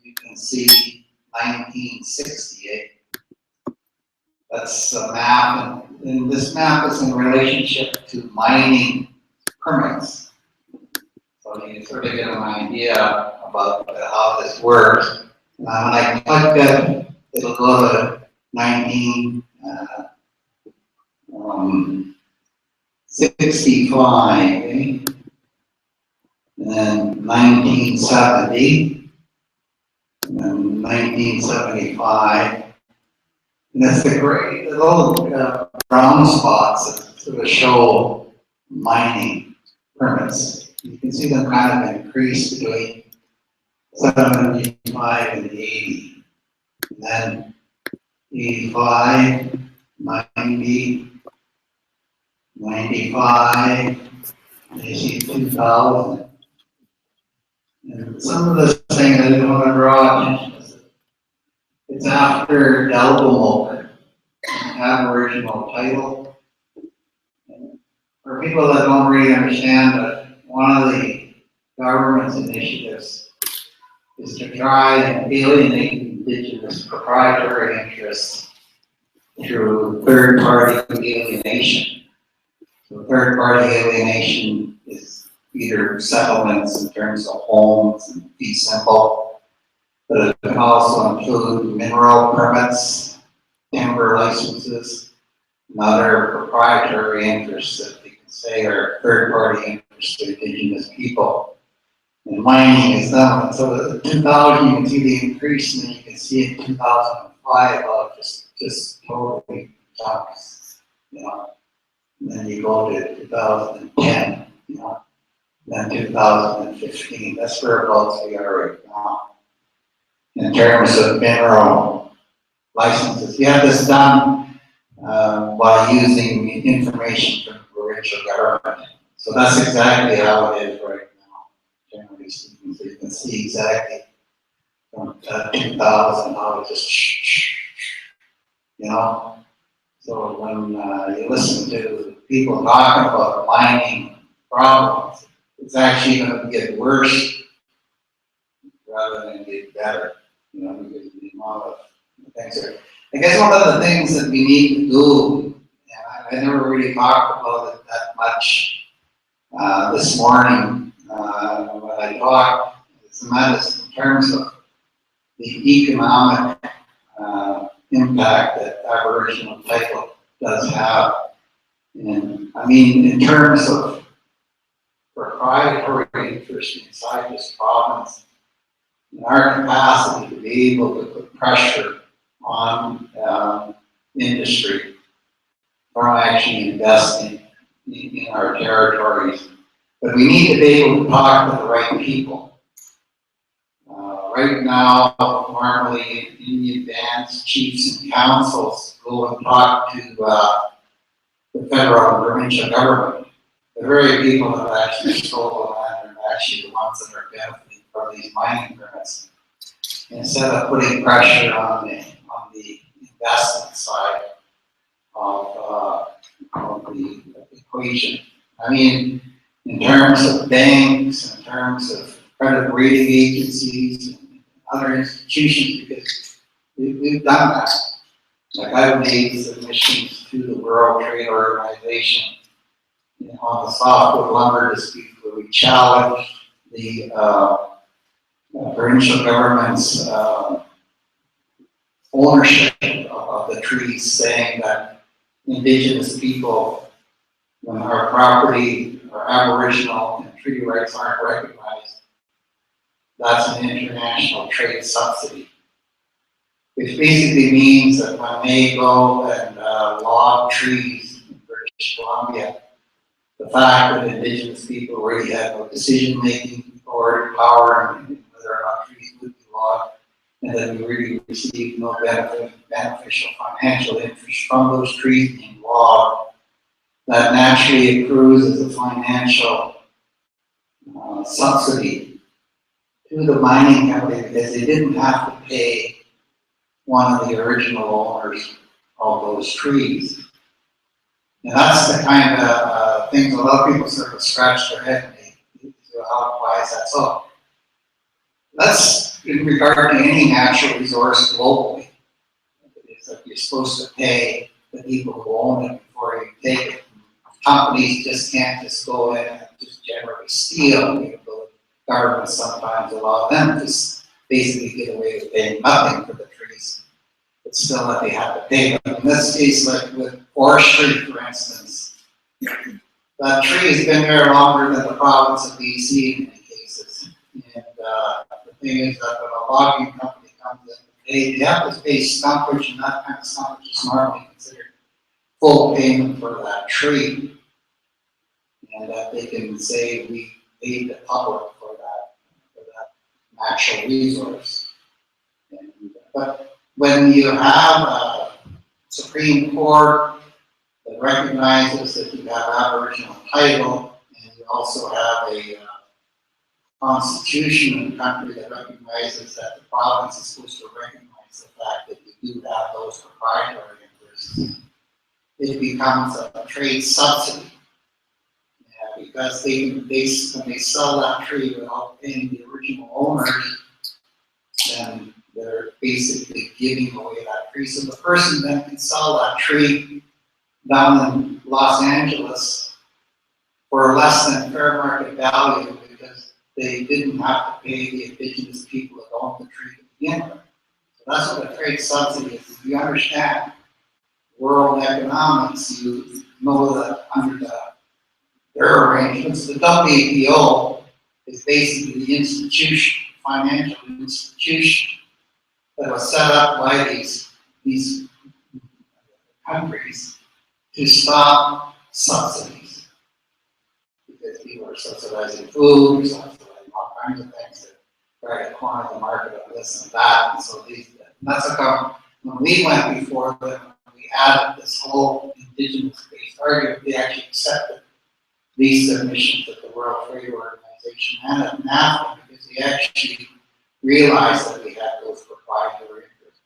you can see 1968. That's a map, and this map is in relationship to mining permits. So you sort of get an idea about how this works. When I click it, it'll go to 1965, and then 1970, and then 1975. And that's the great, the little brown spots that sort of show mining permits. You can see them kind of increase between 75 and 80. And then 85, 90, 95, and you see 2000. And some of the things I didn't want to draw attention to. It's after Delgamoke, Aboriginal title. For people that don't really understand that, one of the government's initiatives is to try and alienate Indigenous proprietary interests through third-party alienation. So third-party alienation is either settlements in terms of homes and fee simple, but it can also include mineral permits, timber licenses, and other proprietary interests that we can say are third-party interests to Indigenous people. And mining is done. So in 2000, you can see the increase, and then you can see in 2005, just totally jumps, you know. And then you go to 2010, you know, then 2015. That's whereabouts we are right now in terms of mineral licenses. You have this done by using information from the provincial government. So that's exactly how it is right now, generally speaking. So you can see exactly from 2000 how it just, you know. So when you listen to people talking about mining problems, it's actually going to get worse rather than get better, you know, because the amount of things are. I guess one of the things that we need to do, and I never really talked about it that much this morning when I talked, is in terms of the economic impact that Aboriginal title does have. And I mean, in terms of proprietary interest inside this province, in our capacity to be able to put pressure on industry from actually investing in our territories. But we need to be able to talk to the right people. Right now, normally Indian bands, chiefs, and councils go and talk to the federal and provincial government. The very people that actually stole the land are actually the ones that are benefiting from these mining permits. Instead of putting pressure on the investment side of the equation. I mean, in terms of banks, in terms of credit rating agencies, and other institutions, because we've done that. Like I've made submissions to the World Trade Organization on the softwood lumber dispute, where we challenged the provincial government's ownership of the trees, saying that Indigenous people, when our property, our Aboriginal and treaty rights aren't recognized, that's an international trade subsidy. Which basically means that when they go and log trees in British Columbia, the fact that Indigenous people really have no decision-making or power in whether or not trees would be logged, and that we really receive no beneficial financial interest from those trees being logged, that naturally accrues as a financial subsidy to the mining company, because they didn't have to pay one of the original owners of those trees. And that's the kind of things a lot of people sort of scratch their head and why is that so? That's in regard to any natural resource globally. It's that you're supposed to pay the people who own it before you take it. Companies just can't just go in and just generally steal. You know, the government sometimes allow them to basically get away with paying nothing for the trees, but still that they have to pay them. In this case, like with forestry, for instance, that tree has been there longer than the province of BC in many cases. And the thing is that when a logging company comes in, they have to pay stumpage, and that kind of stumpage is normally considered full payment for that tree. And that they can say we paid the public for that natural resource. And, but when you have a Supreme Court that recognizes that you have Aboriginal title, and you also have a constitution in the country that recognizes that the province is supposed to recognize the fact that you do have those proprietary interests, it becomes a trade subsidy. Because when they sell that tree without paying the original owners, then they're basically giving away that tree. So the person then can sell that tree down in Los Angeles for less than fair market value because they didn't have to pay the indigenous people that owned the tree to begin with. So that's what a trade subsidy is. If you understand world economics, you know that under their arrangements, the WPO is basically the institution, financial institution that was set up by these countries to stop subsidies. Because people are subsidizing food, subsidizing all kinds of things that try to corner the market of this and that. And so that's how when we went before them, we added this whole indigenous-based argument, they actually accepted these submissions at the World Trade Organization and at NAFTA because they actually realized that we had those proprietary interests.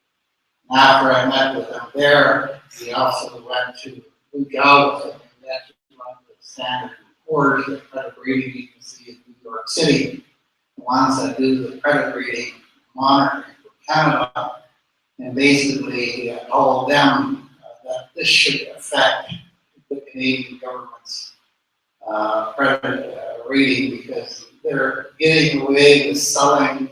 And after I met with them there, we also went to Ruddock, and we actually went to the Standard & Poor's, the credit rating agency in New York City, the ones that do the credit rating monitoring for Canada, and basically told them that this should affect the Canadian government's credit rating because they're getting away with selling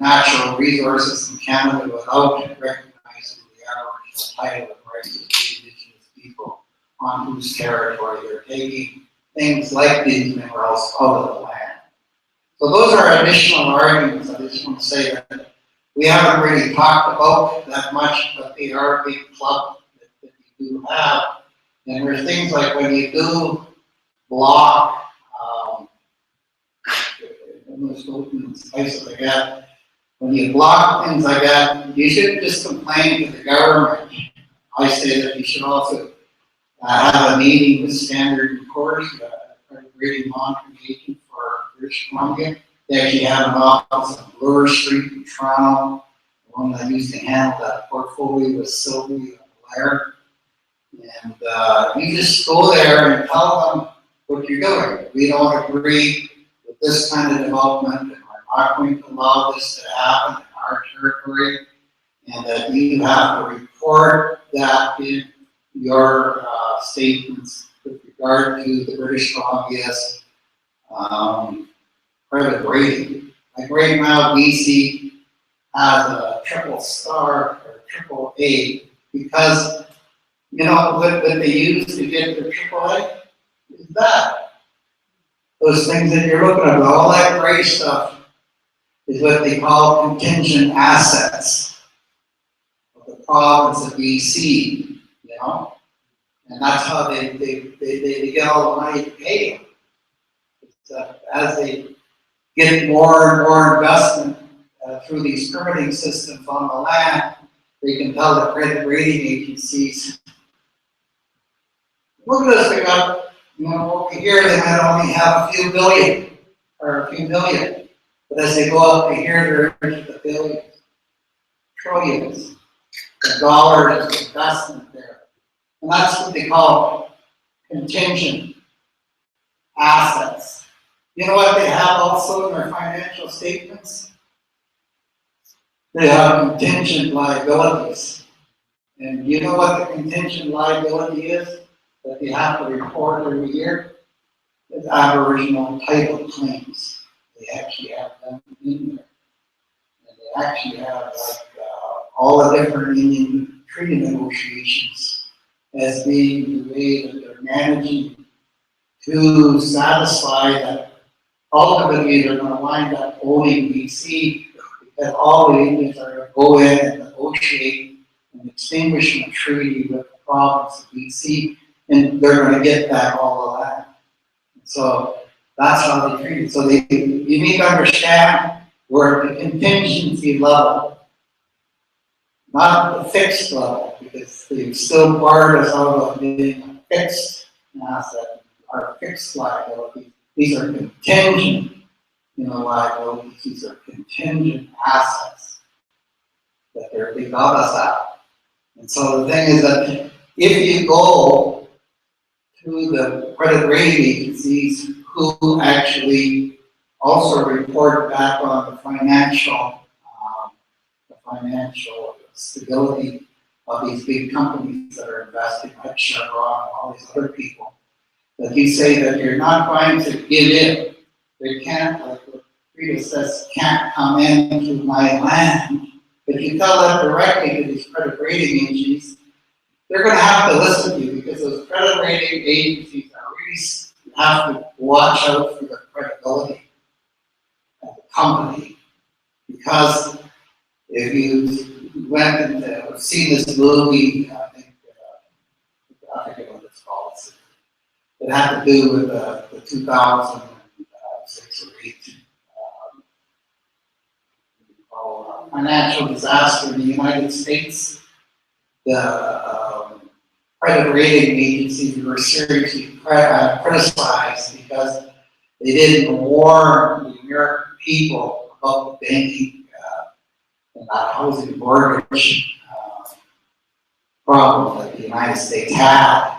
natural resources in Canada without recognizing the Aboriginal title and rights of the indigenous people on whose territory they're taking things like these minerals out of the land. So those are additional arguments. I just want to say that we haven't really talked about that much, but they are a big club that you do have. And there's things like when you do block places like that. When you block things like that, you shouldn't just complain to the government. I say that you should also have a meeting with Standard & Poor's, credit rating monitoring agent for British Columbia. They actually have an office on Bloor Street in Toronto. The one that used to handle that portfolio was Sylvia Blair. And you just go there and tell them what you're doing. We don't agree with this kind of development, and we're not going to allow this to happen in our territory, and that you have to report that in your statements with regard to the British Columbia's credit rating. Like right now, BC has a triple star or triple A because you know what they use to get the triple A is that. Those things that you're looking at, all that gray stuff is what they call contingent assets of the province of BC, you know? And that's how they get all the money to pay them. As they get more and more investment through these permitting systems on the land, they can tell the credit rating agencies, look at this, they got, you know, over here they might only have a few billion or a few million. But as they go up to here, they're into the billions, trillions of dollars of investment there. And that's what they call contingent assets. You know what they have also in their financial statements? They have contingent liabilities. And you know what the contingent liability is that you have to report every year? It's Aboriginal title claims. They actually have them in there. And they actually have all the different Indian treaty negotiations as being the way that they're managing to satisfy that ultimately they're going to wind up owning BC, because all the Indians are going to go in and negotiate an extinguishment treaty with the province of BC, and they're going to get back all the land. So that's how they treat it. So you need to understand we're at the contingency level, not the fixed level, because they've still barred us out of being a fixed asset, our fixed liability. These are contingent, liabilities. These are contingent assets that they got us at. And so the thing is that if you go to the credit rating agencies who actually also report back on the financial stability of these big companies that are investing, like Chevron and all these other people, that you say that you're not going to give in. They can't, like what Frida says, can't come into my land. But you tell that directly to these credit rating agencies, they're going to have to listen to you, because those credit rating agencies are really have to watch out for the credibility of the company. Because if you went and seen this movie, I forget what it's called. It had to do with the 2006 or 8 financial disaster in the United States. The credit rating agencies were seriously criticized because they didn't warn the American people about the banking and that housing mortgage problem that the United States had.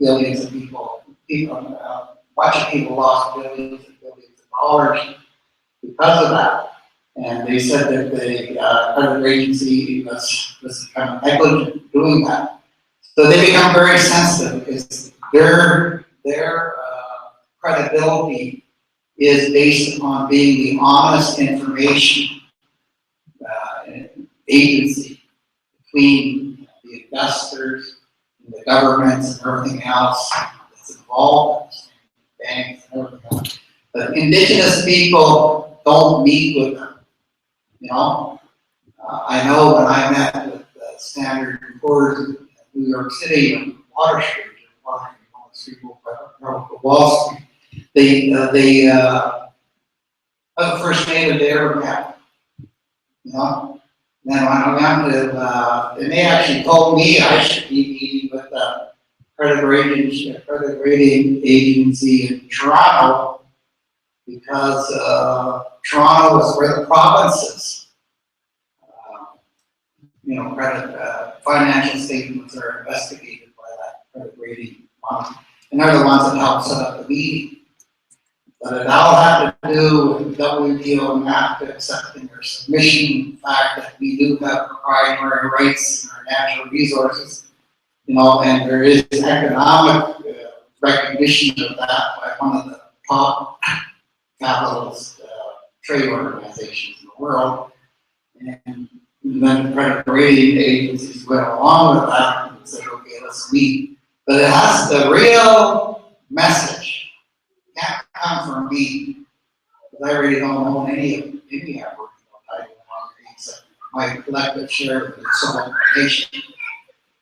Billions of people, a bunch of people lost billions and billions of dollars because of that. And they said that the credit agency was kind of negligent doing that. So they become very sensitive because their credibility is based upon being the honest information agency between the investors, the governments and everything else that's involved, banks and everything else. But indigenous people don't meet with them. I know when I met with Standard & Poor's in New York City and Wall Street, Wall Street, they are the first native they ever met. Then when I went to, and they actually told me I should be meeting with the credit rating agency in Toronto, because Toronto is where the provinces, financial statements are investigated by that credit rating one, and they're the ones that help set up the meeting. But it all had to do with WTO and NAFTA accepting their submission, the fact that we do have proprietary rights in our natural resources, and there is economic recognition of that by one of the top capitalist trade organizations in the world. And then the credit rating agencies went along with that and said, okay, let's meet. But it has the real message. Can't come from me, because I really don't own any Aboriginal title except my collective share of the soul nation.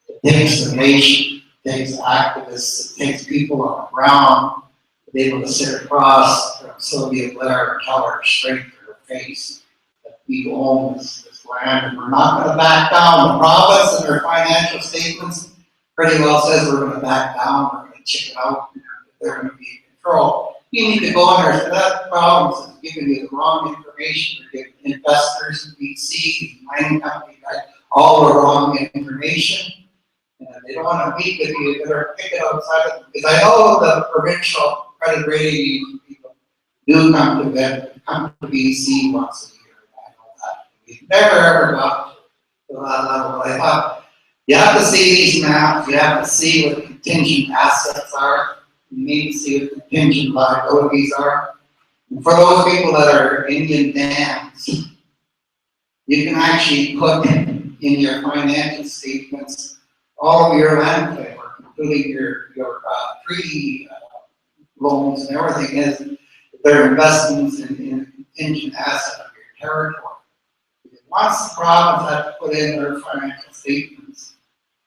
It takes the nation, it takes activists, it takes people on the ground to be able to sit across from Sylvia Blair and tell her straight to her face that we own this land, and we're not going to back down. The province and their financial statements pretty well says we're going to back down, we're going to chicken out, they're going to be in control. You need to go in there, so that province is giving you the wrong information. You're giving investors in BC, mining companies, all the wrong information. And they don't want to meet with you, they better pick it outside of them. Because I know the provincial credit rating people do come to BC once a year. I know that. We've never ever got to that level. But I thought, you have to see these maps, you have to see what contingent assets are, you need to see what contingent liabilities are. And for those people that are Indian dams, you can actually put in your financial statements all of your land claim work, including your tree loans and everything is their investments in contingent asset of your territory. Because once the province has to put in their financial statements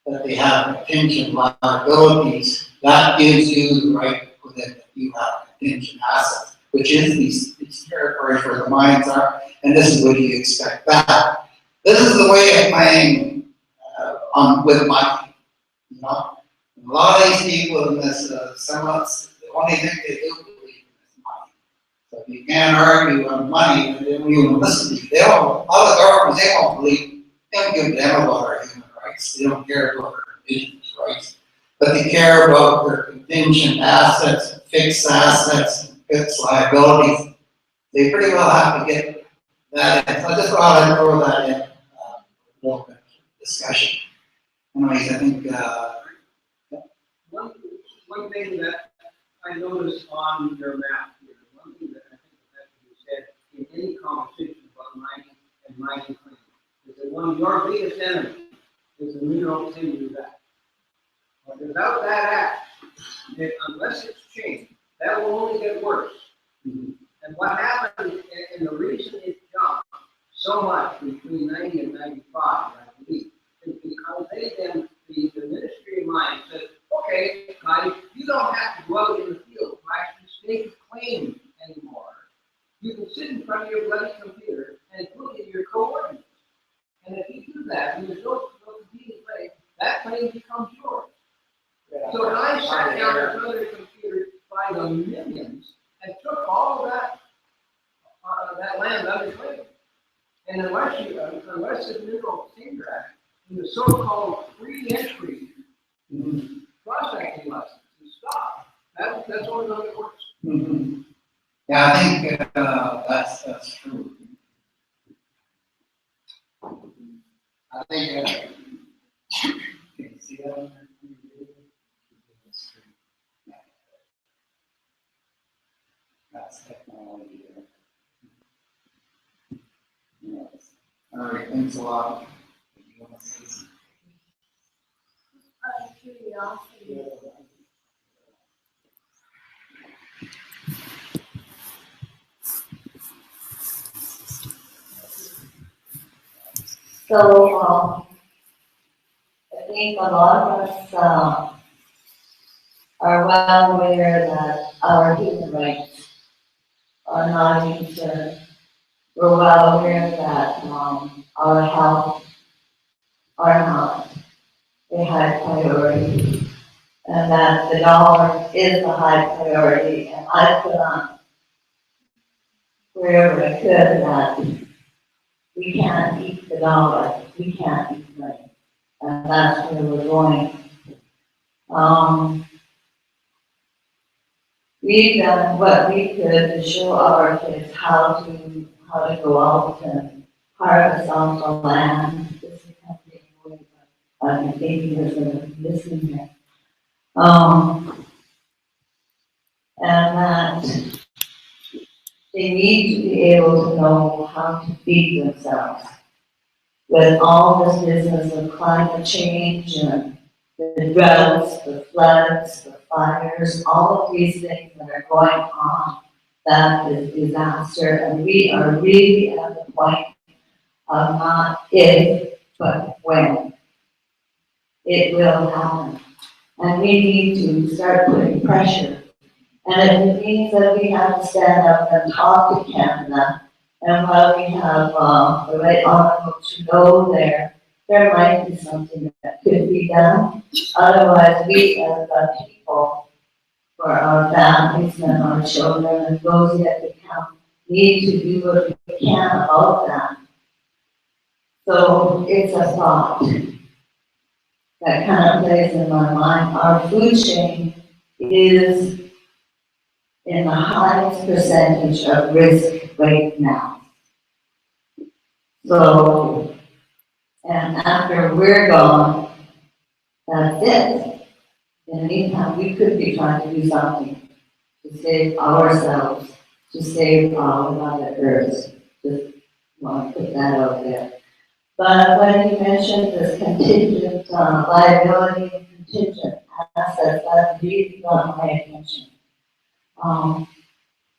that they have contingent liabilities, that gives you the right to put in that you have contingent assets, which is these territories where the mines are, and this is what you expect that. This is the way of playing with money, you know. And a lot of these people in this, the only thing they do believe in is money. So if you can't argue on money, then they don't even listen to you. They don't, a lot of governments, they don't believe, they don't give a damn about our human rights. They don't care about our indigenous rights. But they care about their contingent assets, fixed assets, fixed liabilities. They pretty well have to get that in. So I just thought I'd throw that in, a little bit of discussion. Anyways, I think, one thing that I noticed on your map here, one thing that I think that you said in any conversation about mining and mining claims, is that one of your biggest enemies is the mineral tenure act. But without that act, unless it's changed, that will only get worse. Mm-hmm. And what happened, and the reason it jumped so much between 90 and 95, I believe, is because the Ministry of Mines said, okay, guys, you don't have to go out in the field to actually stake a claim anymore. You can sit in front of your bloody computer and put in your coordinates. And if you do that, and there's no competing claim, that claim becomes yours. Yeah. So I sat down in front of the computer by the millions and took all of that land under claim. And unless the Mineral Tenure Act and the so-called free entry prospecting license is stopped, that's only going to get worse. Mm-hmm. Yeah, I think that's true. I think can you see that on there? That's technology there. Yes. All right, thanks a lot. You want to say something? Curiosity. So, I think a lot of us are well aware that our human rights are not in concern. We're well aware that our health are not a high priority, and that the dollar is a high priority. And I put on wherever I could that we can't eat the dollar, we can't eat money, and that's where we're going. We've done what we could to show our kids how to go out and harvest off the land. This is something I'm thinking as I'm listening here. And that they need to be able to know how to feed themselves. With all this business of climate change and the droughts, the floods, the fires, all of these things that are going on, that is disaster. And we are really at the point of not if, but when it will happen. And we need to start putting pressure. And if it means that we have to stand up and talk to Canada, and while we have the right honorable Trudeau there might be something that could be done. Otherwise, we as the people, for our families and our children and those yet to come, need to do what we can about that. So it's a thought that kind of plays in my mind. Our food chain is in the highest percentage of risk right now. So, and after we're gone, that's it. In the meantime, we could be trying to do something to save ourselves, to save our Mother Earth. Just want to put that out there. But when you mentioned this contingent liability and contingent assets, that really got my attention.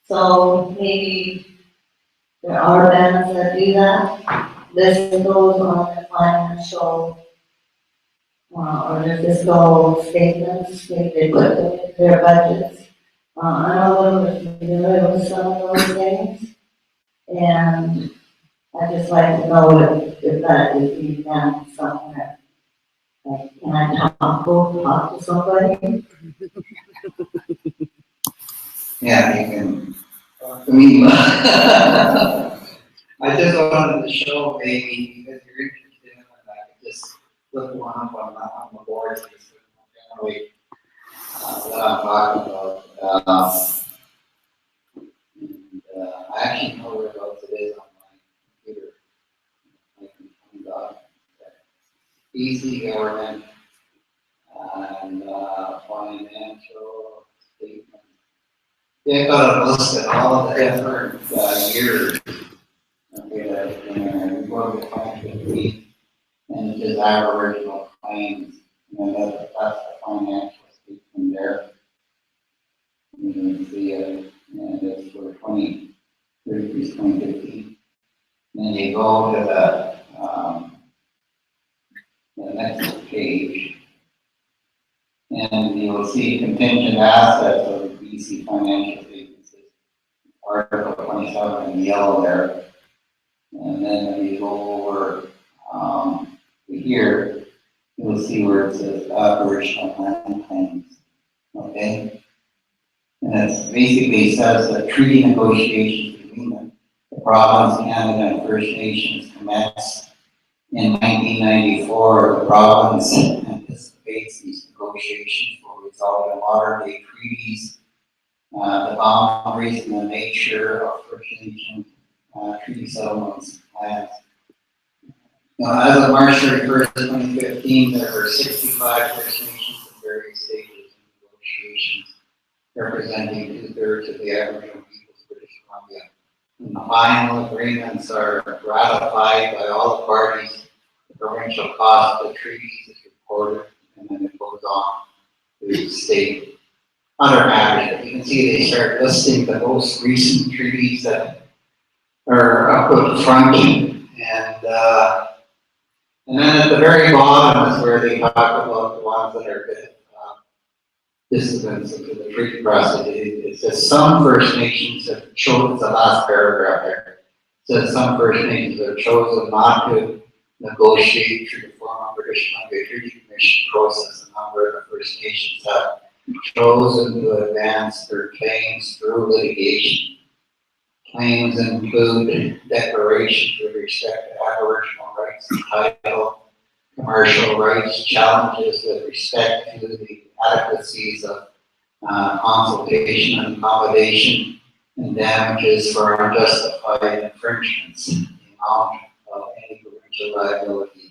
So maybe there are banks that do that, list those on the financial or their fiscal statements, maybe they put them into their budgets. I'm a little bit familiar with some of those things, and I'd just like to know if that is being done somewhere. Like, can I talk to somebody? Yeah, you can talk to me. I just wanted to show maybe, because you're interested in it, I could just look one up on the board, just generally, what I'm talking about. I actually know whereabouts it is on my computer. I can find out. Easy government and financial statement. They've got a list of all the different years. Okay, that in the financial week, and it is aboriginal claims, and that's the financial statement there. You can see it, and it's for 2015. Then you go to the next page, and you'll see contingent assets of the BC financial statements, Article 27 in yellow there. And then when you go over to here, you'll see where it says aboriginal land claims. Okay? And it basically says that treaty negotiations between the province, Canada, and First Nations commenced in 1994. The province anticipates these negotiations will result in modern-day treaties, the boundaries and the nature of First Nation treaty settlements plans. Now, as of March 31st, 2015, there were 65 First Nations in various stages of negotiations, representing 2/3 of the Aboriginal peoples of British Columbia. And the final agreements are ratified by all the parties. The provincial cost of the treaties is reported, and then it goes on to state other matters. But you can see they start listing the most recent treaties that are up at the front, and then at the very bottom is where they talk about the ones that are good dissidents into the treaty process. It says some First Nations have chosen, the last paragraph there, it says some First Nations have chosen not to negotiate through the formal British Columbia Treaty Commission process. A number of the First Nations have chosen to advance their claims through litigation. Claims include declarations with respect to Aboriginal rights and title, commercial rights, challenges with respect to the adequacies of consultation and accommodation, and damages for unjustified infringements. The amount of any provincial liability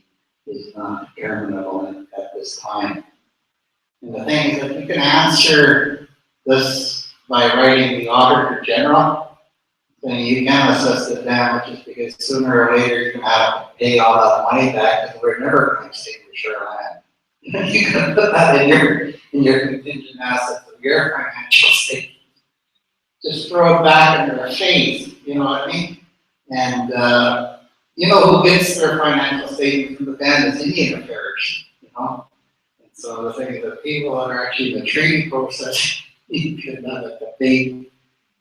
is not determinable at this time. And the thing is that you can answer this by writing the Auditor General, then you can assess the damages, because sooner or later you're going to have to pay all that money back, because we're never going to extinguish our land. You can put that in your contingent assets of your financial statement. Just throw it back in their face, you know what I mean? And you know who gets their financial statement from the band is Indian Affairs, you know? And so the thing is that people that are actually in the treaty process, you can have a debate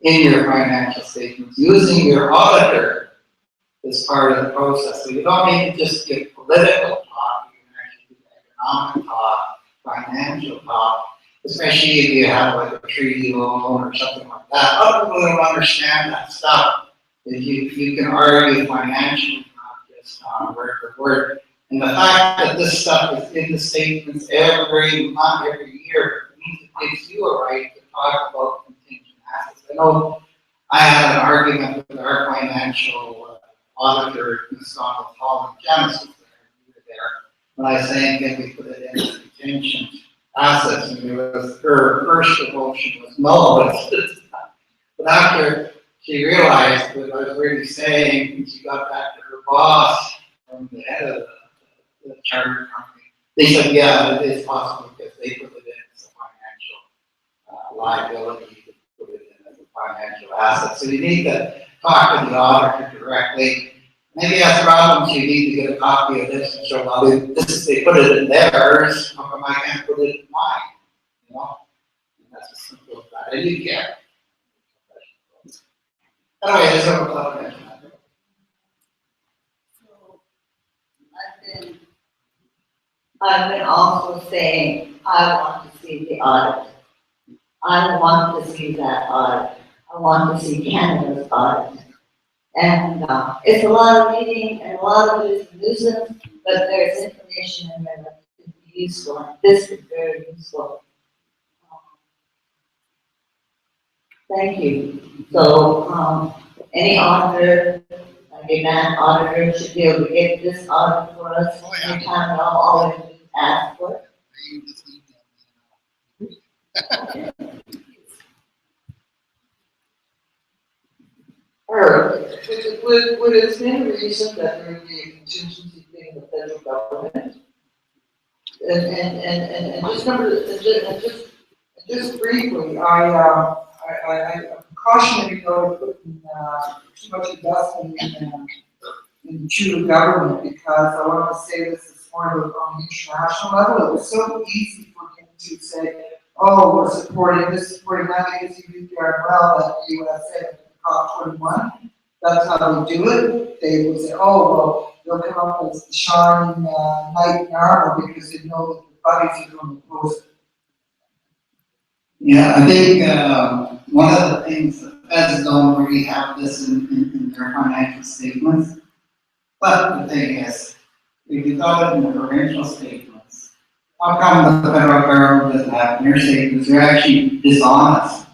in your financial statements using your auditor as part of the process. So you don't need to just get political talk, you can actually do economic talk, financial talk, especially if you have like a treaty loan or something like that. A lot of people don't understand that stuff. That you can argue financially, not just on word for word. And the fact that this stuff is in the statements every month, every year, means it gives you a right to talk about contingent assets. I know I had an argument with our financial auditor, Ms. Donald Hall, and Janice was there, when I was saying, can we put it in as contingent assets, and it was, her first motion was no, but after she realized what I was really saying, and she got back to her boss from the head of the charter company, they said, yeah, it is possible because they put it in as a financial liability, to put it in as a financial asset. So you need to talk to the auditor directly. Maybe that's problems, you need to get a copy of this and show, well, they put it in theirs, how come I can't put it in mine? You know? And that's as simple as that. And you can. Anyway, there's a lot of mention. So, I've been also saying, I want to see the audit. I want to see that audit. I want to see Canada's audit. And it's a lot of reading and a lot of it is nuisance, but there's information in there that can be useful. And this is very useful. Thank you. So, any auditor, like a man auditor, should be able to get this audit for us anytime at all. All we have to do is ask for it. Would it stand to reason that there would be a contingency thing in the federal government? And just briefly, I cautionary note putting too much investment in the Trudeau government, because I want to say this is more of on the international level. It was so easy for him to say, oh, we're supporting this, supporting that, because he knew darn well that the U.S. said COP21. That's how they do it. They will say, oh, well, they'll come up as the shining knight in armor because they know that the buddies are going to oppose it. Yeah, I think one of the things that feds don't really have this in their financial statements. But the thing is, if you got it in the provincial statements, how come the federal government doesn't have it in their statements? They're actually dishonest.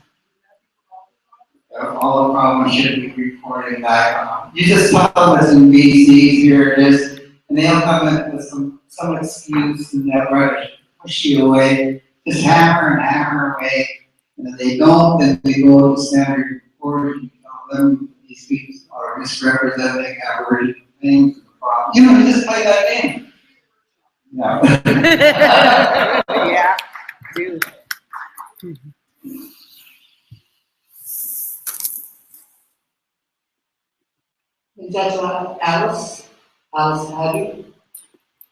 All the problems should be reporting back on. You just tell them it's in BC, here it is, and they'll come in with some excuse and never push you away. Just hammer away. And if they don't, then they go to standard report and tell them these people are misrepresenting Aboriginal things. You know, you just play that game. No. Yeah, dude. Judge Alice Abby,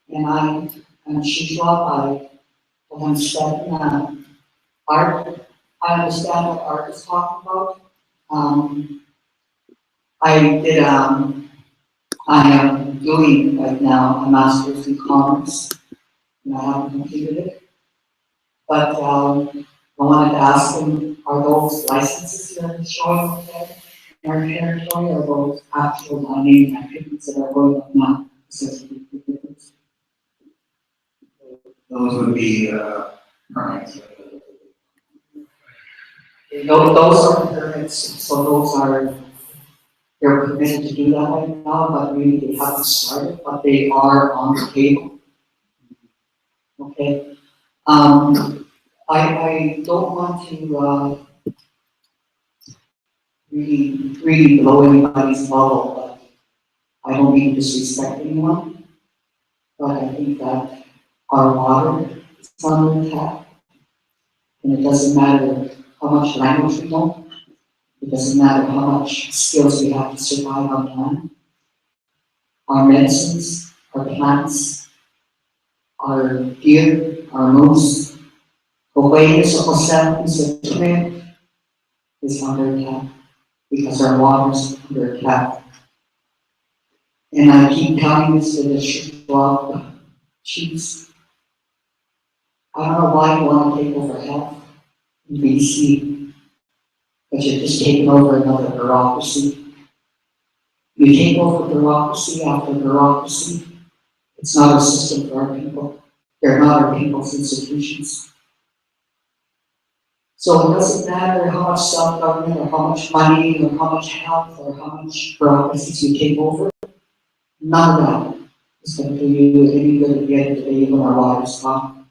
and I'm Shishwa by understand art. I understand what art is talking about. I am doing right now a master's in commerce, and I haven't completed it. But I wanted to ask them, are those licenses that are showing up there in our territory, or those actual mining activities that are going on now? Those would be permits. Those are permits, so those are, they're permitted to do that right now, but really they haven't started, but they are on the table. Okay. I don't want to really blow anybody's bubble, but I don't mean to disrespect anyone. But I think that our water is under attack, and it doesn't matter how much language we know. It doesn't matter how much skills we have to survive on land. Our medicines, our plants, our deer, our moose, the way this is under attack because our water is under attack. And I keep telling this to the Chippewa chiefs. I don't know why you want to take over health in BC, but you're just taking over another bureaucracy. You take over bureaucracy after bureaucracy. It's not a system for our people. They're not our people's institutions. So it doesn't matter how much self-government or how much money or how much health or how much bureaucracies you take over, none of that is going to do you any good at the end of the day when our water's gone.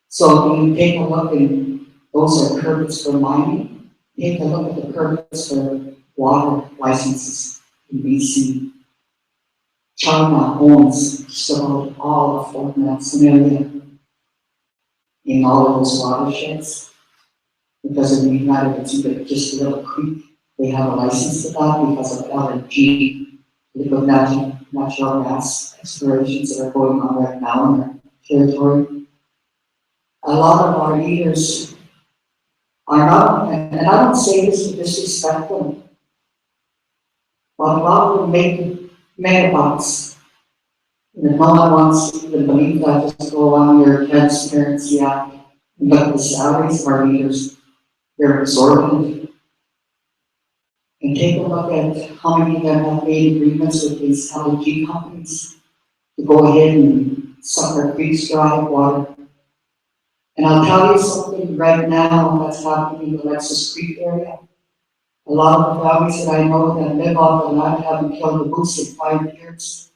So when you take a look, and those are permits for mining, take a look at the permits for water licenses in BC. China owns just about all of Fort Nelson area in all of those watersheds. It doesn't really matter if it's even just a little creek. They have a license to that because of LNG, liquid natural gas explorations that are going on right now in our territory. A lot of our leaders are not, and I don't say this to disrespect them, but a lot of them make megabucks. And no one wants to even believe that. Just go on your Transparency Act and look at the salaries of our leaders. They're exorbitant. And take a look at how many of them have made agreements with these LNG companies to go ahead and suck our creeks dry of water. And I'll tell you something right now that's happening in the Alexis Creek area. A lot of the families that I know that live off the land haven't killed a moose in 5 years.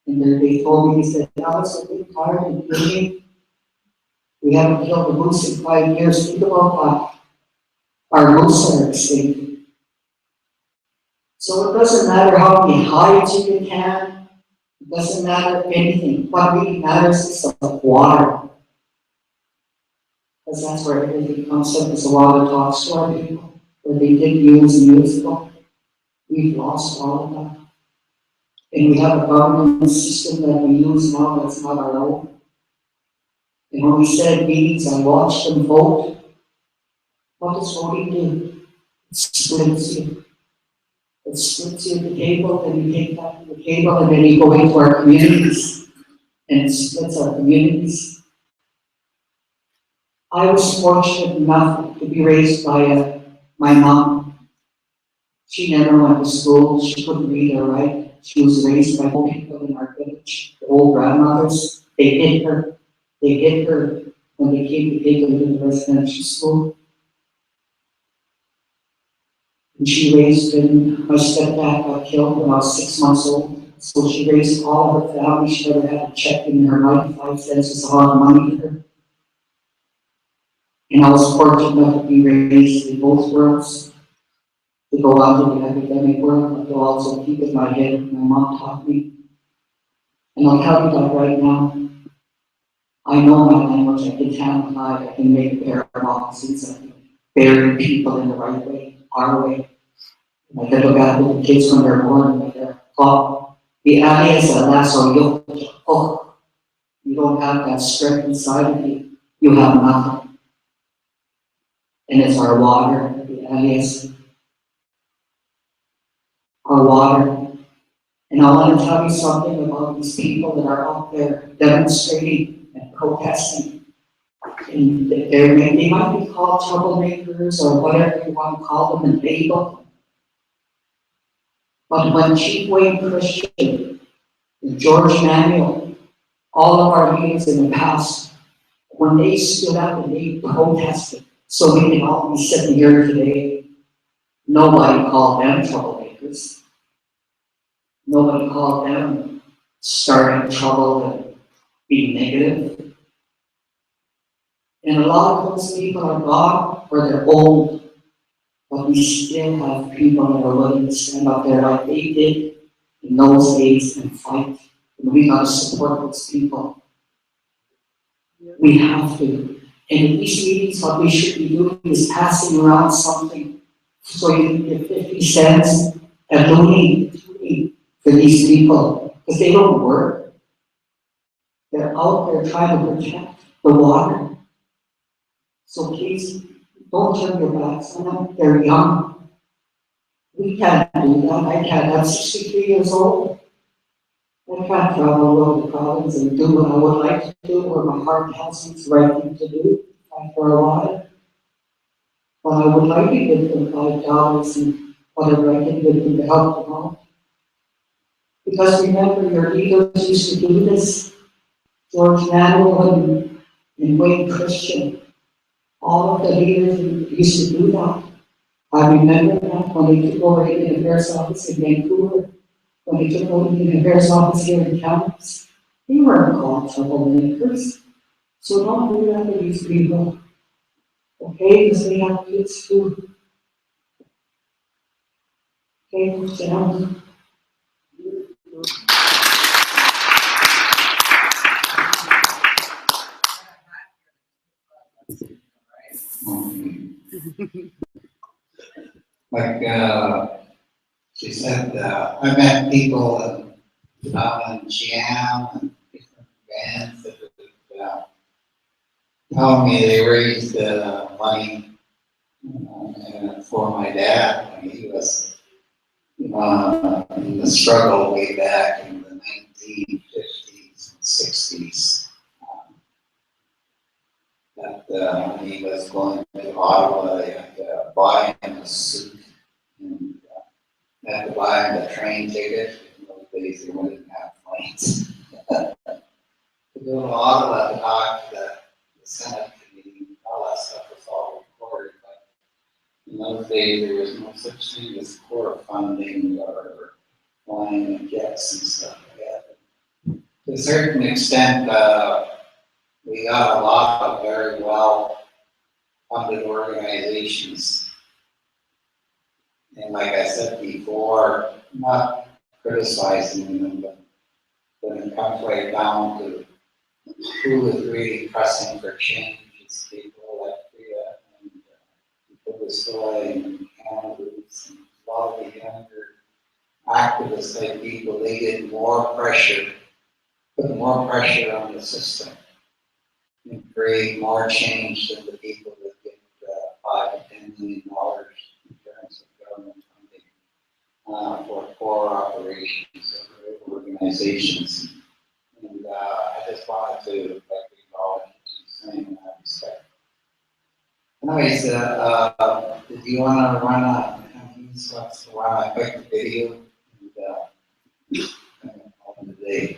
And they told me, they said, Alice, we're getting tired of killing. We haven't killed a moose in 5 years. Think about that. Our moose are extinct. So it doesn't matter how many hides you can have. It doesn't matter anything. What really matters is the water. Because that's where everything comes from, is the water talks to our people. Where they did years and years ago. We've lost all of that. And we have a government system that we use now that's not our own. And when we said meetings, I watched them vote. What does voting do? It splits you. It splits you at the table, then you take that to the table, and then you go into our communities. And it splits our communities. I was fortunate enough to be raised by my mom. She never went to school. She couldn't read or write. She was raised by old people in our village, the old grandmothers. They hit her. They hit her when they came to take her to the residential school. And she raised him. My stepdad got killed when I was 6 months old. So she raised all of her family. She never had a check in her life. 5 cents was a lot of money to her. And I was fortunate enough to be raised in both worlds. To go out to the academic world, but to also keep in my head. My mom taught me. And I'll tell you that right now. I know my language. I can tamify. I can make a pair of moccasins. I can bury people in the right way, our way. I can look at the kids when they're born and they're called the Alienation. Oh, you don't have that strength inside of you. You have nothing. And it's our water, the Alienation. Our water. And I want to tell you something about these people that are out there demonstrating and protesting. And they might be called troublemakers or whatever you want to call them and label them. But when Chief Wayne Christian and George Manuel, all of our leaders in the past, when they stood up and they protested, so we can all be sitting here today, nobody called them troublemakers. Nobody called them starting trouble and being negative. And a lot of those people are gone or they're old, but we still have people that are willing to stand up there like they did in those days and fight. And we got to support those people. We have to. And in these meetings, what we should be doing is passing around something. So you can get 50 cents and donate for these people, because they don't work. They're out there trying to protect the water. So please, don't turn your backs on them. They're young. We can't do that. I can't. I'm 63 years old. I can't travel around the province and do what I would like to do, or my heart tells me it's the right thing to do for a while. But I would like to give them $5 and whatever I can give them to help them out. Because remember, your leaders used to do this. George Manuel and Wayne Christian. All of the leaders used to do that. I remember that when they took over the affairs office in Vancouver, when they took over the affairs office here in Ajax, they weren't called troublemakers. So don't do that to these people. Okay, because they have kids too. Okay, down. Like, she said, I met people in Jam and different bands that would, telling me they raised, money, for my dad when he was, in the struggle way back in the 1950s and 60s. That when he was going to Ottawa, they had to buy him a suit and had to buy him a train ticket. In those days, they wouldn't have planes. To go to Ottawa to talk to the Senate committee, all that stuff was all recorded. But in those days, there was no such thing as core funding or flying in jets and stuff like that. To a certain extent, we got a lot of very well funded organizations. And like I said before, not criticizing them, but when it comes right down to who is really pressing for change, it's people like Frida and people with Soy and Kanahus and a lot of the younger activists like people, they get more pressure, put more pressure on the system and create more change than the people that get $5 to $10 million in terms of government funding for core operations of organizations. And I just wanted to acknowledge what you're saying in that respect. Anyways, did you want to run a quick video and open the day?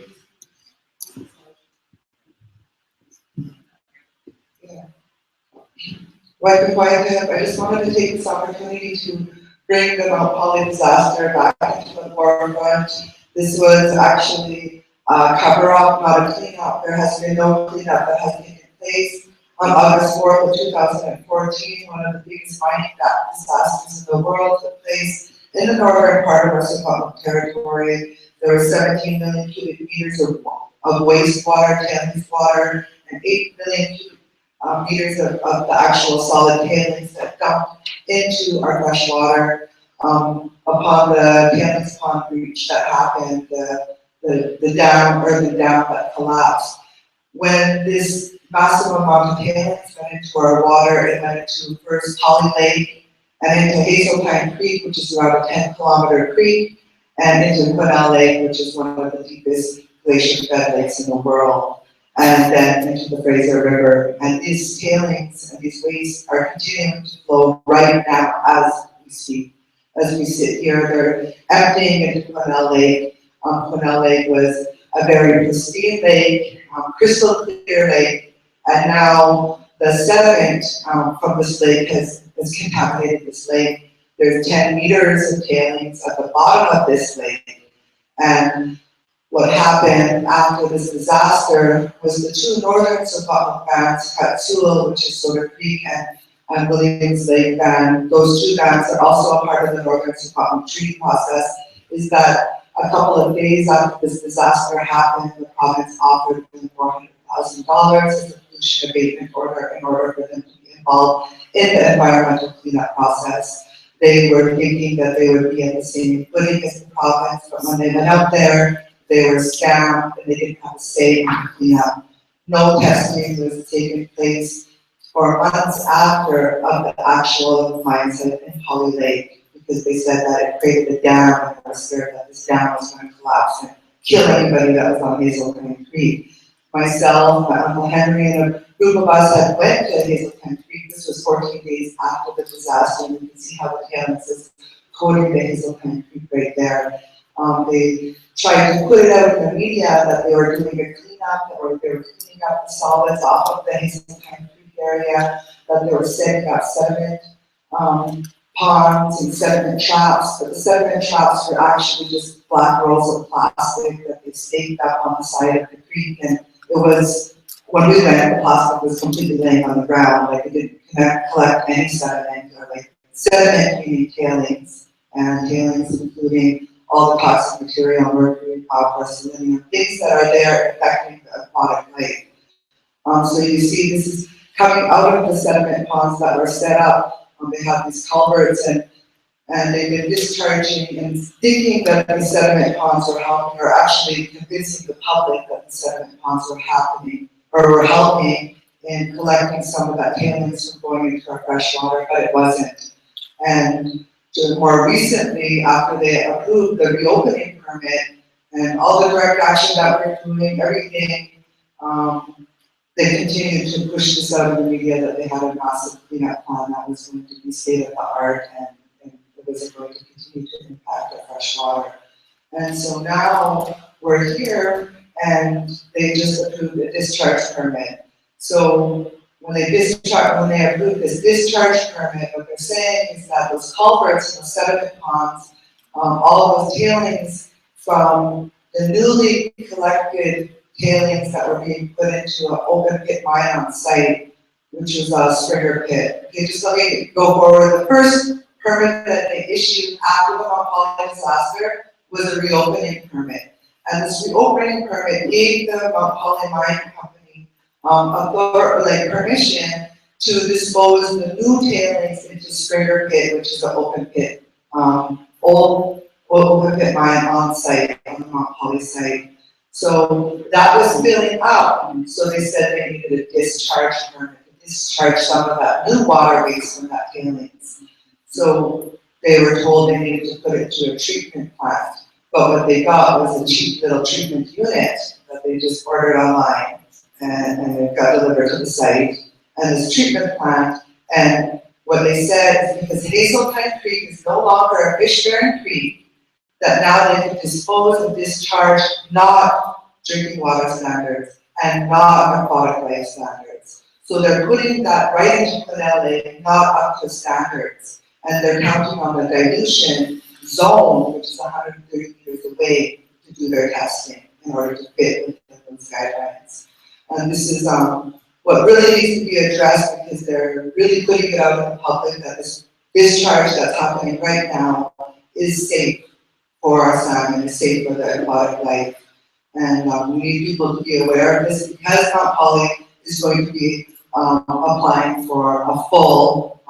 Right before I do, I just wanted to take this opportunity to bring the Mount Polley disaster back into the forefront. This was actually a cover-up, not a cleanup. There has been no cleanup that has taken place. On August 4th of 2014, one of the biggest mining disasters in the world took place in the northern part of our Secaucus territory. There were 17 million cubic meters of wastewater, tailings water, and 8 million cubic meters of the actual solid tailings that dumped into our fresh water. Upon the tailings pond breach that happened, the dam that collapsed. When this massive amount of tailings went into our water, it went into first Polley Lake and into Hazeltine Creek, which is around a 10-kilometer creek, and into Quesnel Lake, which is one of the deepest glacier-fed lakes in the world, and then into the Fraser River. And these tailings and these wastes are continuing to flow right now as we speak. As we sit here, they're emptying into Quesnel Lake. Quesnel Lake was a very pristine lake, crystal clear lake, and now the sediment from this lake has contaminated this lake. There's 10 meters of tailings at the bottom of this lake, and what happened after this disaster was the two northern Secaucus bands, Katsul, which is Soda Creek, and Williams Lake band. Those two bands are also a part of the northern Secaucus treaty process. Is that a couple of days after this disaster happened, the province offered them $400,000 as a pollution abatement order in order for them to be involved in the environmental cleanup process. They were thinking that they would be at the same footing as the province, but when they went out there, they were scammed and they didn't have a say in the cleanup. No testing was taking place for months after of the actual mine site in Polley Lake, because they said that it created a dam and they were scared that this dam was going to collapse and kill anybody that was on Hazeltine Creek. Myself, my Uncle Henry, and a group of us had went to Hazeltine Creek. This was 14 days after the disaster, and you can see how the tailings is coating the Hazeltine Creek right there. They tried to put it out in the media that they were doing a cleanup, or they were cleaning up the solids off of the Hazeltine Creek area, that they were setting up sediment, ponds and sediment traps, but the sediment traps were actually just black rolls of plastic that they staked up on the side of the creek, and it was, when we went, the plastic was completely laying on the ground, like it didn't collect any sediment, or like sediment meaning tailings, and tailings including all the toxic material, mercury, copper, selenium, things that are there affecting the aquatic life. So you see this is coming out of the sediment ponds that were set up. They have these culverts and they've been discharging and thinking that the sediment ponds were helping, or actually convincing the public that the sediment ponds were happening, or were helping in collecting some of that tailings from going into our fresh water, but it wasn't. And more recently, after they approved the reopening permit and all the direct action that we're doing, everything, they continued to push this out in the media that they had a massive cleanup plan that was going to be state of the art and it was going to continue to impact our fresh water. And so now we're here and they just approved a discharge permit. So when they approved this discharge permit, what they're saying is that those culverts and those sediment ponds, all those tailings from the newly collected tailings that were being put into an open pit mine on site, which was a Springer pit. Okay, just let me go forward. The first permit that they issued after the Mount Polley disaster was a reopening permit. And this reopening permit gave the Mount Polley Mine Company permission to dispose the new tailings into Springer pit, which is an open pit, old open pit mine on site, on the Mount Polley site. So that was filling up, so they said they needed a discharge permit to discharge some of that new water waste from that tailings. So they were told they needed to put it to a treatment plant, but what they got was a cheap little treatment unit that they just ordered online, and it got delivered to the site, and this treatment plant, and what they said is because Hazeltine Creek is no longer a fish-bearing creek, that now they can dispose and discharge not drinking water standards and not aquatic life standards. So they're putting that right into Canal Lake, not up to standards. And they're counting on the dilution zone, which is 130 meters away, to do their testing in order to fit within those guidelines. And this is what really needs to be addressed, because they're really putting it out in the public that this discharge that's happening right now is safe for our salmon, is safe for the aquatic life. And we need people to be aware of this, because Mount Polley is going to be applying for a full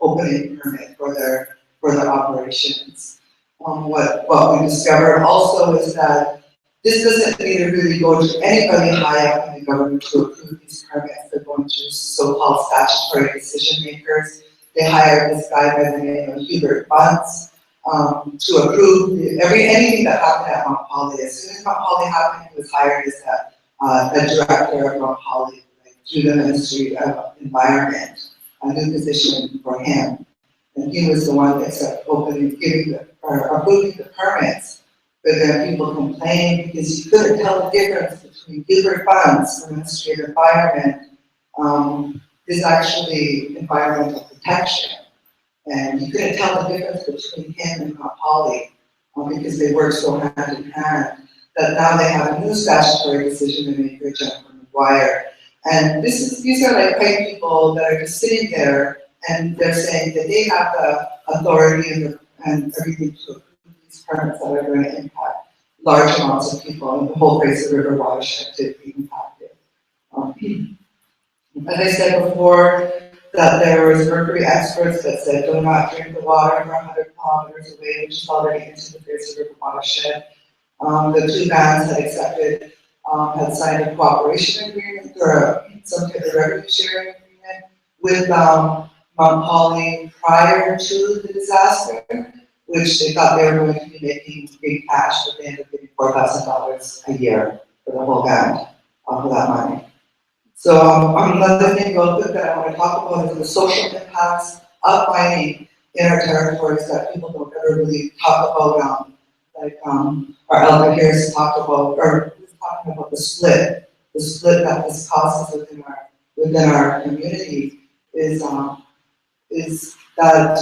opening permit for their operations. What we discovered also is that this doesn't need to really go to anybody high up in the government to approve these permits. They're going to so-called statutory decision makers. They hired this guy by the name of Hubert Bunce to approve anything that happened at Mount Polley. As soon as Mount Polley happened, he was hired as a director of Mount Polley through the Ministry of Environment, a new position for him. And he was the one that's approving the permits. But then people complained because you couldn't tell the difference between Hubert Bunce, the Ministry of Environment, is actually environmental protection. And you couldn't tell the difference between him and Mount Polley because they work so hand in hand, that now they have a new statutory decision to make for Jennifer McGuire. And these are like white people that are just sitting there, and they're saying that they have the authority and everything to approve these permits that are going to impact large amounts of people, and the whole Fraser River watershed to be impacted. As I said before, that there was mercury experts that said do not drink the water for 100 kilometers away, which is already into the Fraser River watershed. The two bands had signed a cooperation agreement, or some kind of revenue sharing agreement with Mount Polley prior to the disaster, which they thought they were going to be making big cash, but they ended up getting $4,000 a year for the whole band for that money. So another thing real quick that I want to talk about is the social impacts of mining in our territories that people don't ever really talk about. Our elder here has talked about, or talking about the split that this causes within our community is that,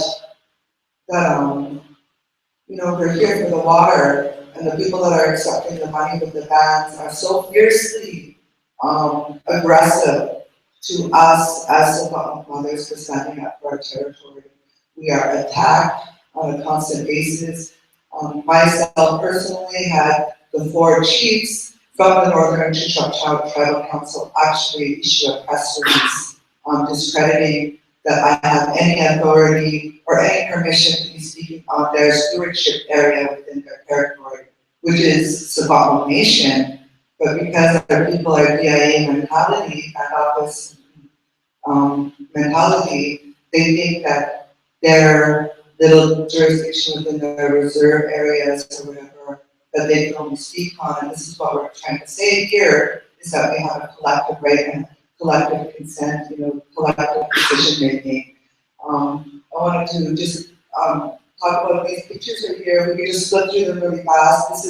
you know, we're here for the water, and the people that are accepting the money with the bans are so fiercely aggressive to us as Samoan mothers for standing up for our territory. We are attacked on a constant basis. Myself personally had the 4 chiefs from the Northern Chickasaw Tribal Council actually issue a press release discrediting that I have any authority or any permission to be speaking on their stewardship area within their territory, which is Samoan Nation. But because our people are DIA mentality, back office mentality, they think that their little jurisdiction within their reserve areas or whatever that they can only speak on. And this is what we're trying to say here, is that we have a collective right and collective consent, you know, collective decision making. I wanted to just talk about these pictures right here. We can just flip through them really fast.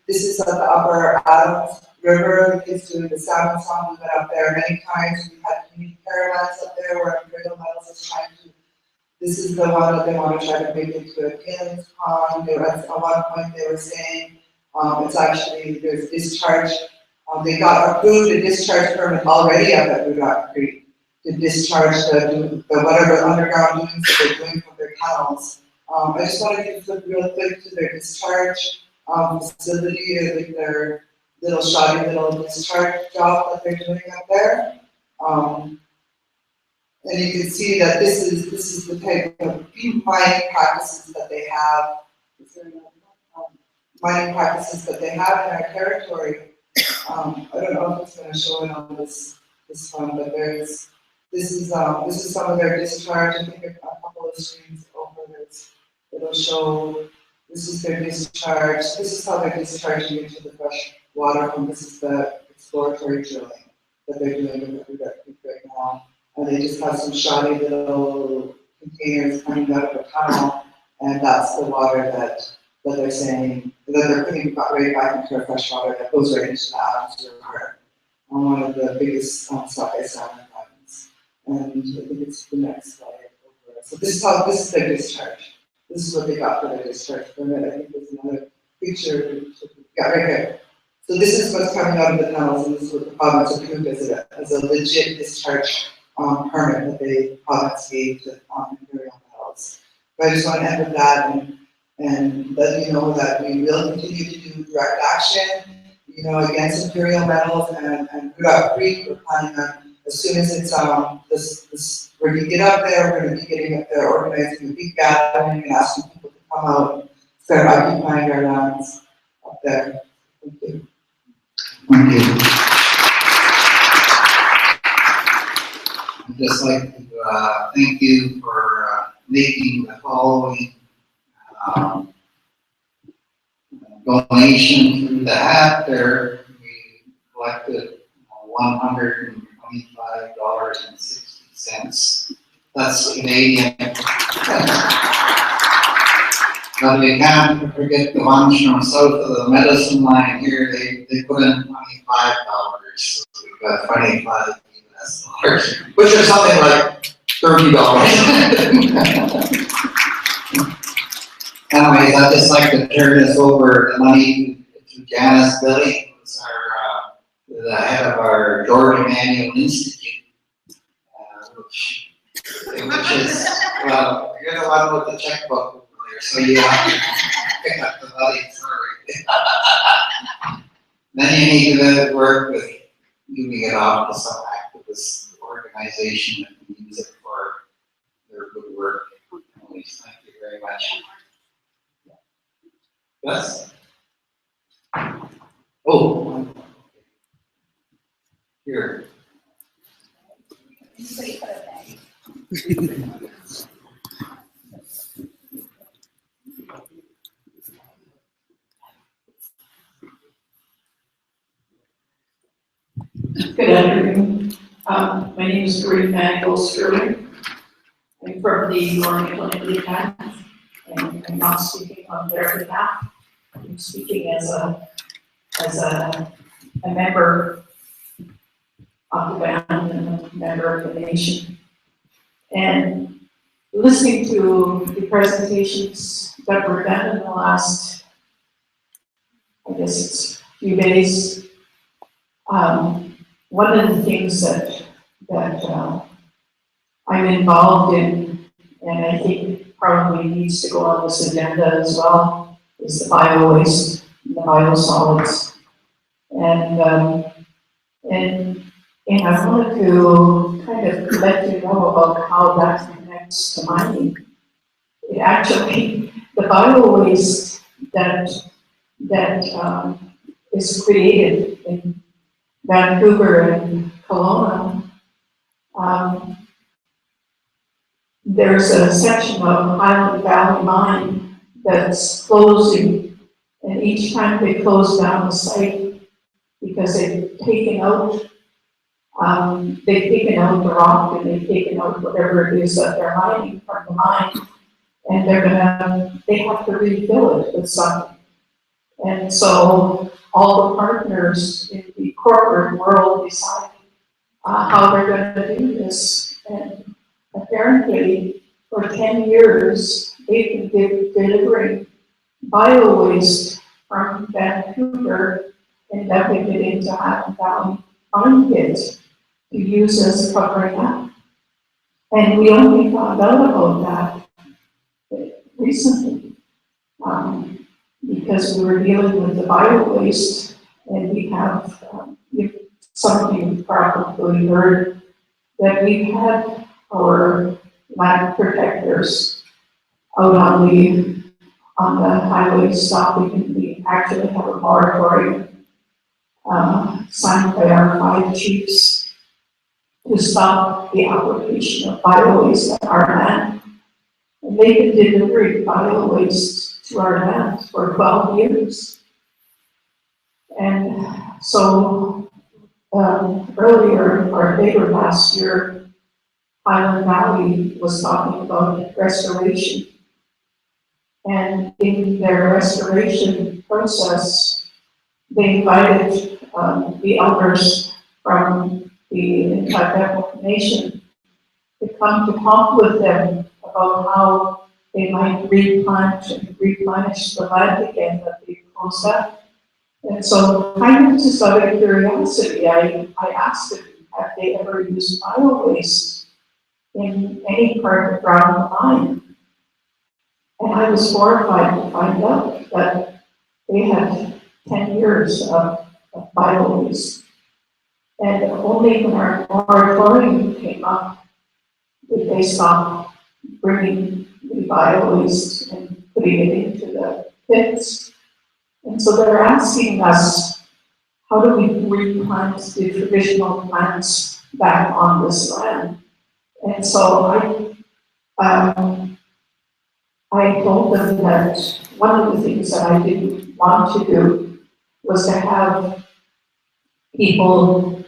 This is at the Upper Adams River. The kids doing the salmon song. We've been up there many times. We've had community caravans up there where Imperial Metals is trying to. This is the one that they want to try to make into a tailings pond. They were, at one point they were saying it's actually, there's discharge. They got approved a discharge permit already up at Ruddock Creek to discharge the whatever underground doings that they're doing from their tunnels. I just wanted to flip real quick to their discharge facility, like their little shoddy little discharge job that they're doing up there. And you can see that this is the type of mining practices that they have. Mining practices that they have in our territory. I don't know if it's going to show it on this one, but this is some of their discharge. I think a couple of screens over this. It'll show this is their discharge. This is how they're discharging into the fresh water from. This is the exploratory drilling that they're doing in the Ruddock Creek right now. And they just have some shoddy little containers coming out of a tunnel, and that's the water that they're saying that they're putting right back into our fresh water that goes right into the Adams River on one of the biggest sockeye salmon islands. And I think it's the next slide over. So this is their discharge. This is what they got for their discharge permit. I think there's another picture. Yeah, right here. So this is what's coming out of the tunnels, and this is what the province approved as a legit discharge permit that the province gave to Imperial Metals. But I just want to end with that and let you know that we will continue to do direct action, you know, against Imperial Metals and Ruddock Creek. We're planning on, as soon as it's we're going to get up there, we're going to be getting up there, organizing a big gathering and asking people to come out and start occupying our lands up there. Thank you. Thank you. I'd just like to thank you for making the following donation through the hat there. We collected $125.60. That's Canadian. But we can't forget the ones from south of the medicine line here. They put in $25. So we've got 25 US dollars, which is something like $30. Anyways, I'd just like to turn this over, the money, to Janice Billy, who's the head of our George Emanuel Institute, which is, well, you're the one with the checkbook over there, so you have to pick up the money, sorry. Then you need to work with moving it off to some activist organization that can use it for their good work. Anyways, thank you very much. Yes? Oh. Here. Good afternoon. My name is Manuel Kanahus. I'm from the Alienation Ajax, and I'm not speaking on their behalf. I'm speaking as a member of the band and a member of the nation. And listening to the presentations that were done in the last, I guess it's few days, one of the things that I'm involved in, and I think probably needs to go on this agenda as well, is the bio-waste, the biosolids. And I wanted to kind of let you know about how that connects to mining. It actually, the bio-waste that is created in Vancouver and Kelowna, there's a section of Highland Valley Mine that's closing, and each time they close down the site, because they've taken out the rock and they've taken out whatever it is that they're mining from the mine, and they have to refill it with something. And so all the partners in the corporate world decide how they're going to do this. And apparently, for 10 years, they've been delivering bio-waste from Vancouver and dumping it into Highland Valley mine pits to use as covering up. And we only found out about that recently, because we were dealing with the bio-waste, and we have, some of you probably heard that we've had our land protectors out on the highway stopping. We actually have a moratorium signed by our 5 chiefs to stop the application of bio-waste on our land. And they've been delivering bio-waste to our land for 12 years. And so earlier or later last year, Highland Valley was talking about restoration. And in their restoration process, they invited the elders from the Ajax Nation to come to talk with them about how they might replant and replenish the land again that they closed up. And so, kind of just out of curiosity, I asked them, have they ever used bio-waste in any part around the mine? And I was horrified to find out that they had 10 years of bio-waste. And only when our moratorium came up did they stop bringing the bio-waste and putting it into the pits. And so they're asking us, how do we replant the traditional plants back on this land? And so I told them that one of the things that I didn't want to do was to have people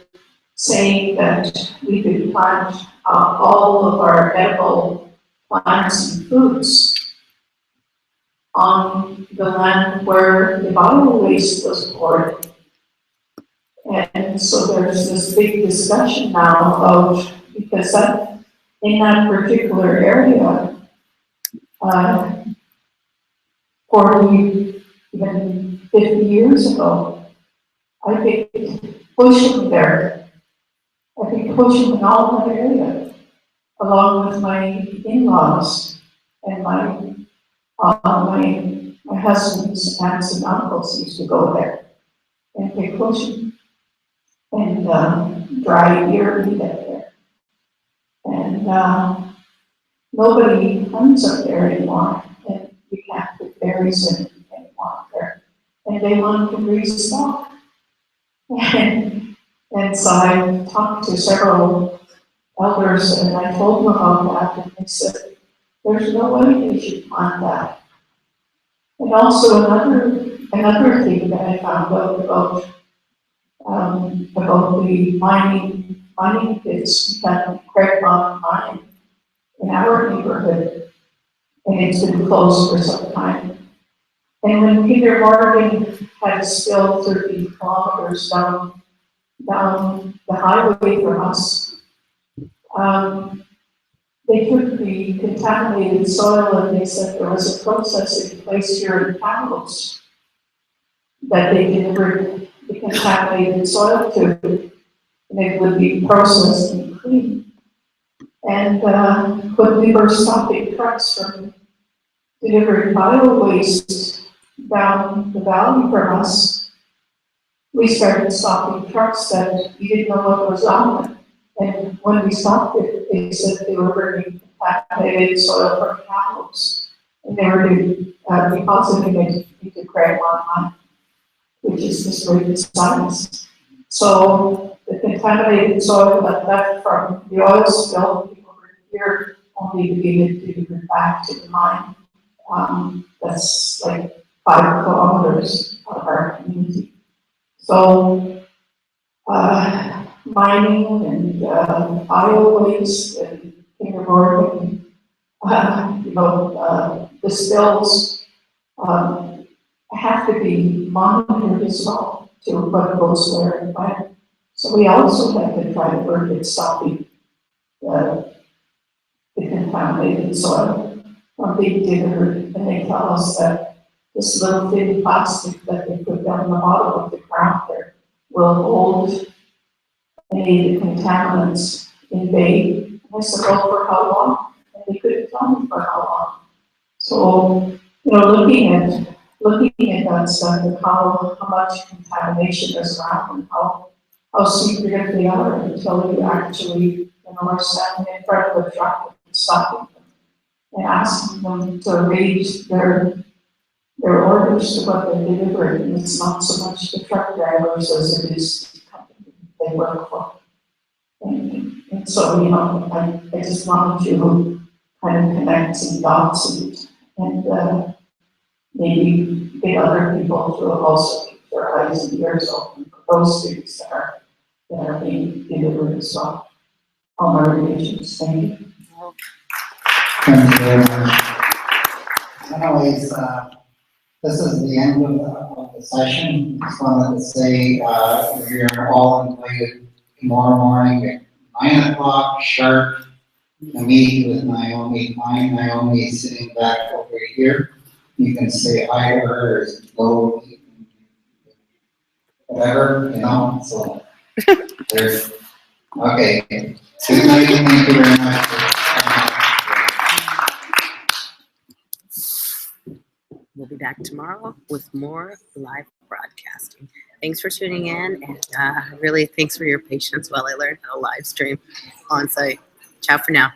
saying that we could plant all of our edible plants and foods on the land where the bio-waste was poured. And so there's this big discussion now about, because in that particular area, 40, even 50 years ago, I think pushing there. I think pushing in all that area, along with my in-laws and my husband's aunts and uncles used to go there and pick pushing and dry deer meat up there. And nobody hunts up there anymore, and you can't put berries in anymore there. And they want to restock. And so I talked to several elders and I told them about that, and they said, there's no way they should plant that. And also another thing that I found out about the mining pits, that Craigmont mine in our neighborhood, and it's been closed for some time. And when Peter Morgan had to spill 30 kilometers down down the highway from us. They took the contaminated soil and they said there was a processing place here in Kamloops that they delivered the contaminated soil to, and it would be processed and cleaned. And when we were stopping trucks from delivering bio waste down the valley from us, we started stopping trucks that we didn't know what was on them. And when we stopped it, they said they were bringing contaminated soil from Kamloops, and they were depositing it into Craig Mine, which is this great science. So the contaminated soil that left from the oil spill came over here only to be delivered back to the mine. That's like 5 kilometers out of our community. So mining and oil waste and timber and the spills have to be monitored as well to what goes where and when. So we also have to try to work at stopping the contaminated soil from being delivered. And they tell us that this little thin plastic that they put down the bottom of the ground there will hold any of the contaminants in bay. And I said, well, for how long? And they couldn't tell me for how long. So, looking at that stuff and how much contamination is around and how secretive they are until you actually, are standing in front of a truck and stopping them and asking them to read their orders to what they're delivering. And it's not so much the truck drivers as it is the company they work for. And so, I just wanted to kind of connect some dots and maybe get other people to also keep their eyes and ears open for those things that are being delivered as well. All my relations. Thank you. Thank you very much. Anyways, this is the end of the session. Just wanted to say, you're all invited tomorrow morning at 9 o'clock sharp to meet with Naomi Klein. Naomi is sitting back over here. You can say hi to her or go, whatever, so there's, okay. Good night, thank you very much. We'll be back tomorrow with more live broadcasting. Thanks for tuning in, and really thanks for your patience while I learned how to live stream on site. Ciao for now.